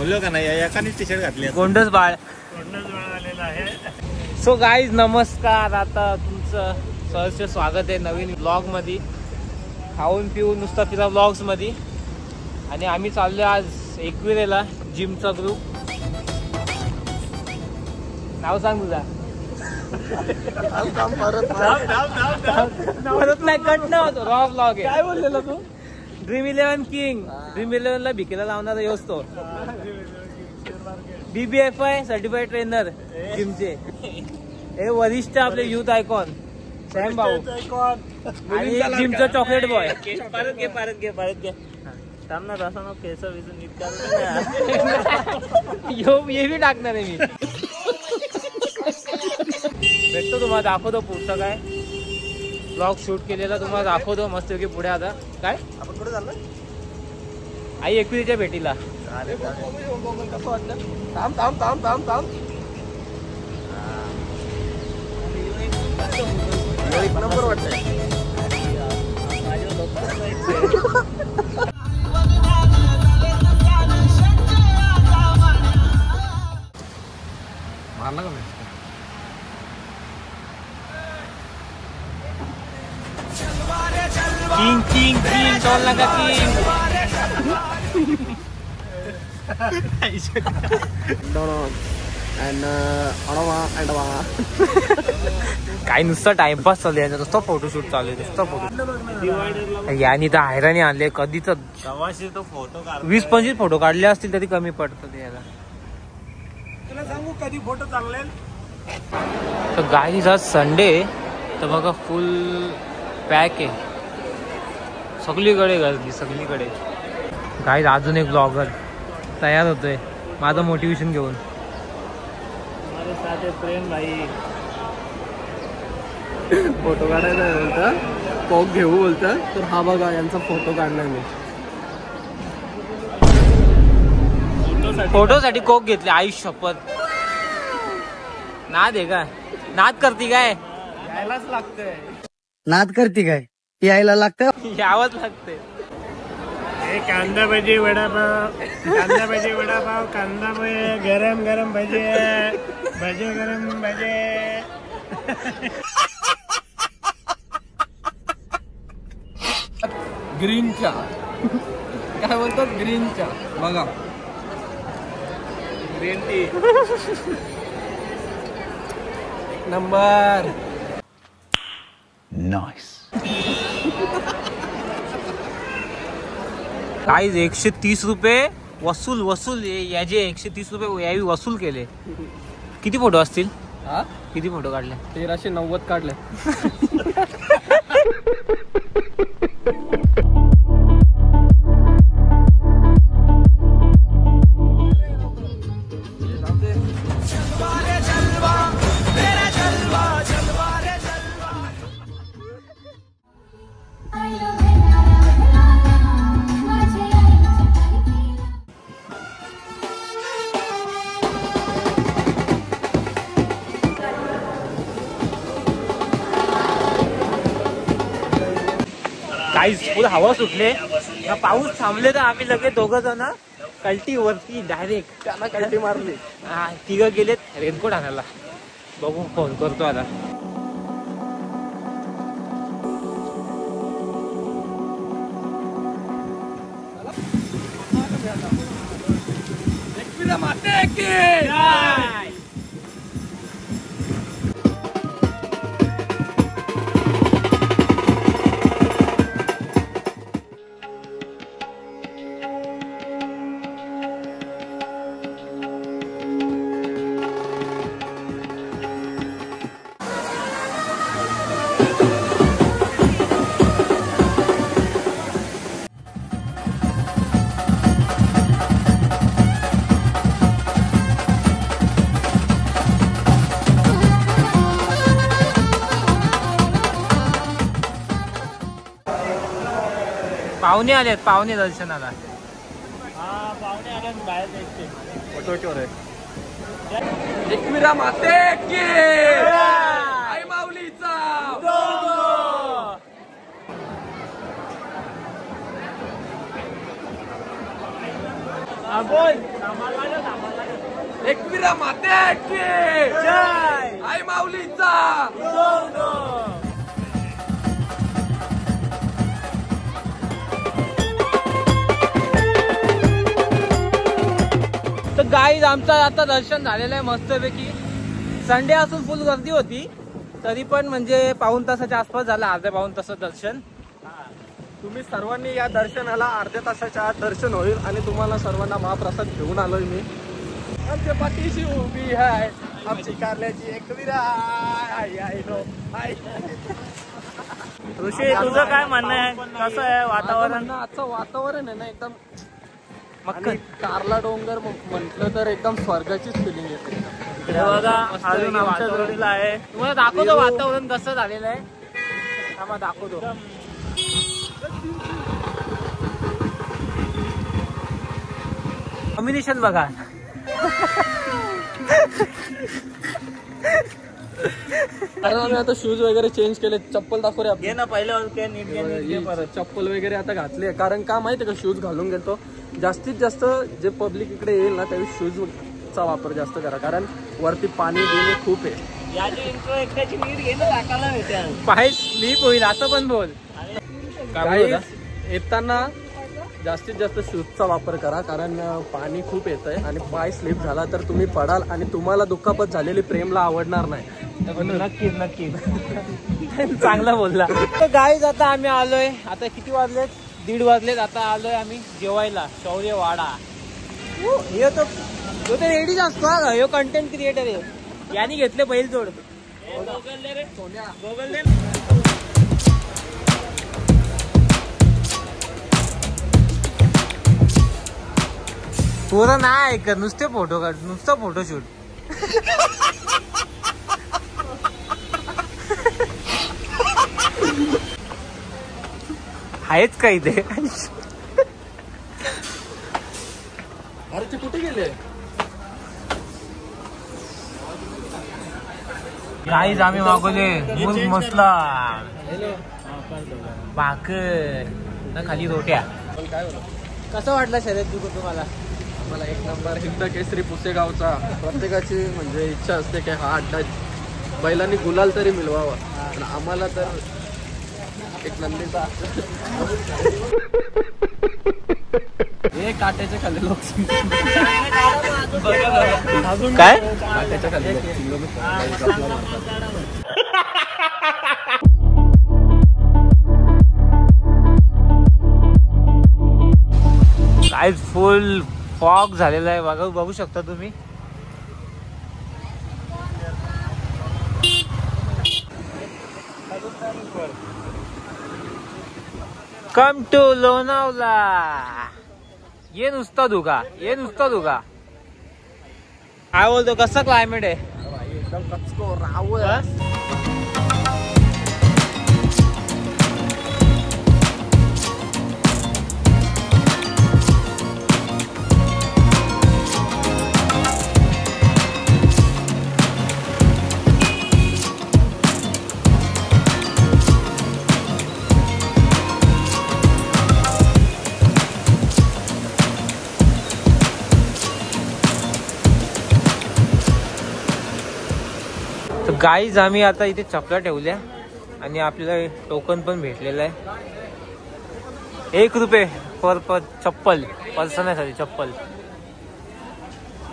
बोललो का नाही एकानेच टी शर्ट घातली गोंडस बाळ आलेला आहे. सो गाईज नमस्कार. आता तुमचं सहर्ष स्वागत आहे नवीन ब्लॉग मध्ये. खाऊन पिऊन नुसता फिरा ब्लॉग्स मध्ये. आणि आम्ही चाललोय आज एकविरेला जिमचा ग्रुप. नाव सांग तुझा. परत नाही कट नाही होतो. रॉ ब्लॉग आहे. काय बोललेला तू. Dream 11 king. ड्रीम 11 ला भिकेला लावणारा योच तो. BBFI सर्टिफाईड ट्रेनर जिमचे. हे वरिष्ठ आपले युथ आयकॉन सॅम भाऊ आणि जिमचा चॉकलेट बॉय. परत घे थांब ना. तसा ना केस विजून नीट हे बी टाकणार आहे मी. भेटतो तुम्हाला दाखवतो पुढचं काय ब्लॉग शूट केलेला तुम्हाला दाखवतो मस्त की पुढे. आता काय आपण कुठे चाललो. आई एकविरीच्या भेटीला. कसं वाटतं. थांब एक नंबर वाटतंय. मारला का मी. किंग टोल नका किंग. काही नुसतं टाइमपास चालू आहे. नुसतं फोटोशूट चालू आहे. नुसतं फोटो. यानी तर हैराणी आणले कधीच. तो फोटो 20-25 फोटो काढले असतील तरी कमी पडतं याला. तुला सांगू कधी फोटो चांगले. तर गाईज आज संडे तर बघा फुल पॅक आहे सगळीकडे. गर्दी सगळीकडे. गाईज अजून एक ब्लॉगर तयार होतोय माझं मोटिवेशन घेऊन. हमारे साथ प्रेम भाई. फोटो काढायला बोलता कोक घेऊ बोलता. तर हा बघा यांचा फोटो काढलाय मी. फोटोसाठी कोक घेतले. आई शपथ. नाद आहे का. नाद करती काय. यायलाच लागतंय. नाद करती काय. यायला लागतं. यावंच लागतंय. कांदा भजी वडापाव. कांदा भजी वडापाव. कांदा भजी गरम भजी. भजी गरम भजी. ग्रीन चहा. काय बोलतात ग्रीन चहा. बघा ग्रीन टी नंबर. नाईस. काहीच 130 रुपये वसूल याचे 130 रुपये यावी वसूल केले. किती फोटो असतील. किती फोटो काढले. 1390 काढले. काहीच पुढे हवा सुटले. पाऊस थांबले तर आम्ही लगेच 2 जण कल्टी वरती डायरेक्ट. त्यांना कल्टी मारली. हा 3 गेलेत रेनकोट आणायला. बघू फोन करतो आता. पाहुणे आलेत. पाहुणे दर्शनाला. पाहुणे आले बाहेर जायचे. फोटोवर आहे. एकविरा माते की आई माऊलीचा. एकविरा माते की जय, आई माऊलीचा. तर गाईज आमचं आता दर्शन झालेलं आहे मस्तपैकी. संडे असून फुल गर्दी होती, तरी पण म्हणजे पाऊण तासाच्या आसपास झालं, अर्ध्या पाऊण तासाचं दर्शन. तुम्ही सर्वांनी या दर्शनाला अर्ध्या तासाच्या आत दर्शन होईल आणि तुम्हाला सर्वांना महाप्रसाद घेऊन आलोय मी. आमच्या पाठीशी उभी आहे आमची कारल्याची एकविरा. ऋषी तुझं काय म्हणणं आहे, कसं आहे वातावरण? आजचं वातावरण आहे ना एकदम मक्कन. कारला डोंगर म्हटलं तर एकदम स्वर्गाचीच फिलिंग येते. अजून आमच्या जोडीला आहे, तुम्हाला दाखवतो वातावरण कसं झालेलं आहे. आम्हाला दाखवतो. कॉम्बिनेशन बघा. आम्ही आता शूज वगैरे चेंज केले. चप्पल दाखव रे आपली. घे ना पहिलं. चप्पल वगैरे आता घातली, कारण का माहिती का शूज घालून गेलो. जास्तीत जास्त जे पब्लिक इकडे येईल ना त्यावेळी शूजचा वापर जास्त करा, कारण वरती पाणी बिणी खूप आहे. याची इंट्रो एकट्याची नीट घे ना, टाकायला भेटेल. पाय स्लीप होईल असं पण बोल. येताना जास्तीत जास्त शूजचा वापर करा, कारण पाणी खूप येत आहे आणि पाय स्लिप झाला तर तुम्ही पडाल आणि तुम्हाला दुखापत झालेली प्रेमला आवडणार नाही. नक्कीच नक्कीच. चांगला बोलला. गाईज आता आम्ही आलोय, आता किती वाजलेत? 1:30 वाजलेत. आता आलोय आम्ही जेवायला शौर्यवाडा. हे तो रेडीच असतो हा, हे कंटेंट क्रिएटर आहे. याने घेतले बैल जोड. पुरं नाही ऐकत, नुसते फोटो काढ, नुसतं फोटोशूट. आहेच काही ते. अरे ते कुठे गेले? काहीच आम्ही मागवले मूग मसला, भाकर ना खाली रोट्या. काय होतं? कसं वाटलं शर्यत जिंकून तुम्हाला? मला एक नंबर. हिंद केसरी पुसेगावचा प्रत्येकाची म्हणजे इच्छा असते की हा अड्डा बैलांनी गुलाल तरी मिळवावा, पण आम्हाला तर एक नंदीचा. हे काट्याचे खाल्ले लोक. काय काट्याच्या खाल्ले काय फुल फॉग झालेला आहे बघा, बघू शकता तुम्ही. Come to Lonavala. ये नुसता धुका, ये नुसता धुका. काय बोलतो, कसं क्लायमेट आहे? एकदम कचको रावळ. गाईज आम्ही आता इथे चपला ठेवल्या आणि आपल्याला टोकन पण भेटलेलं आहे. 1 रुपये पर चप्पल, पर्सनासाठी चप्पल.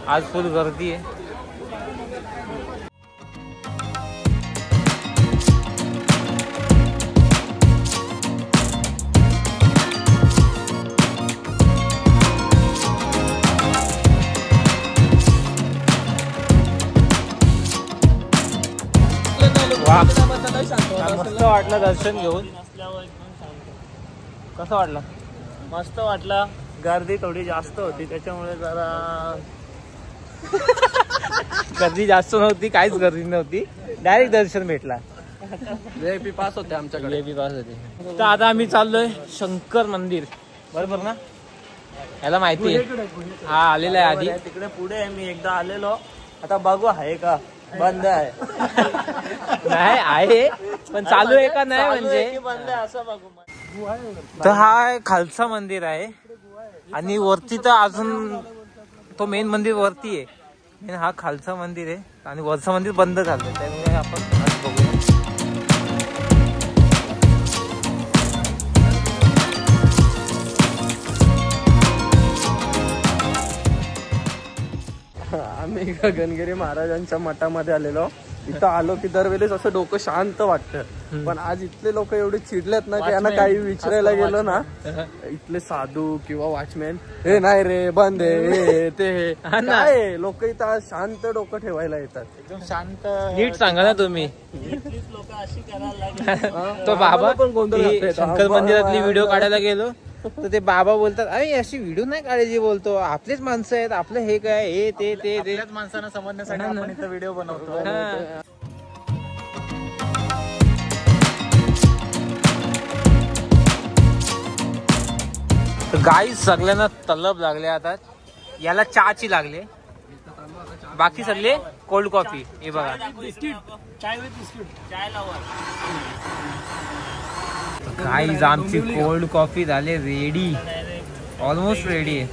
आज फुल गर्दी आहे. मस्त वाटलं दर्शन घेऊन. कसं वाटलं? मस्त वाटलं. गर्दी थोडी जास्त होती त्याच्यामुळे जरा गर्दी जास्त नव्हती, काहीच गर्दी नव्हती, डायरेक्ट दर्शन भेटला. VIP पास होते आमच्याकडे. VIP पास होते. तर आता आम्ही चाललोय शंकर मंदिर, बरोबर ना? याला माहिती आहे, हा आलेला आहे आधी. तिकडे पुढे आहे, मी एकदा आलेलो. आता बघू आहे का बंद आहे. नाही आहे पण चालू आहे का नाही म्हणजे बंद आहे असं बघू. तर हा खालचा मंदिर आहे. आणि वरती तर अजून तो मेन मंदिर वरती आहे. मेन हा खालचा मंदिर आहे आणि वरचं मंदिर बंद झालं, त्यामुळे आपण आज बघूया. आम्ही गगनगिरी महाराजांच्या मठामध्ये आलेलो. इथं आलो की दरवेळेस असं डोकं शांत वाटतं, पण आज इथले लोक एवढे चिडलेत ना की यांना काही विचारायला गेलो ना, इथले साधू किंवा वॉचमॅन हे नाही रे बंद हे ते काय लोक इथं आज शांत डोकं ठेवायला येतात. एकदम शांत. नीट सांगा ना तुम्ही. लोक अशी करायला लागले. तो बाबा पण गोंधळ घातलेत. शंकर मंदिरातली व्हिडिओ काढायला गेलो तर ते बाबा बोलतात, अरे अशी व्हिडिओ नाही काढायची, बोलतो आपलेच माणसं आहेत, आपलं हे काय हे ते ते ते. आपल्याच माणसांना समजण्यासाठी आपण इथं व्हिडिओ बनवतो. गाईज सगळ्यांना तलब लागले आता. याला चहाची लागले, बाकी सगळे कोल्ड कॉफी. हे बघा चाय विथ बिस्किट. चाय गाईज आमची कोल्ड कॉफी झाली रेडी, ऑलमोस्ट रेडी आहे.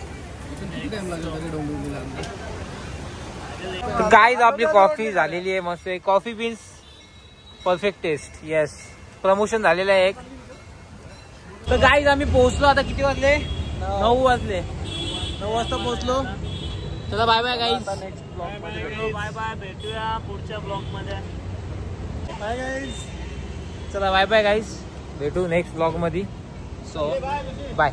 गाईज आपली कॉफी झालेली आहे मस्त. Coffee beans perfect taste. Yes, promotion झालेलं आहे एक. तर गाईज आम्ही पोहोचलो. आता किती वाजले? 9 वाजले. 9 वाजता पोहोचलो. चला bye bye guys. Bye bye, भेटूया पुढच्या ब्लॉग मध्ये. Bye guys. चला बाय बाय गाईज, भेटू नेक्स्ट ब्लॉग मध्ये. So bye.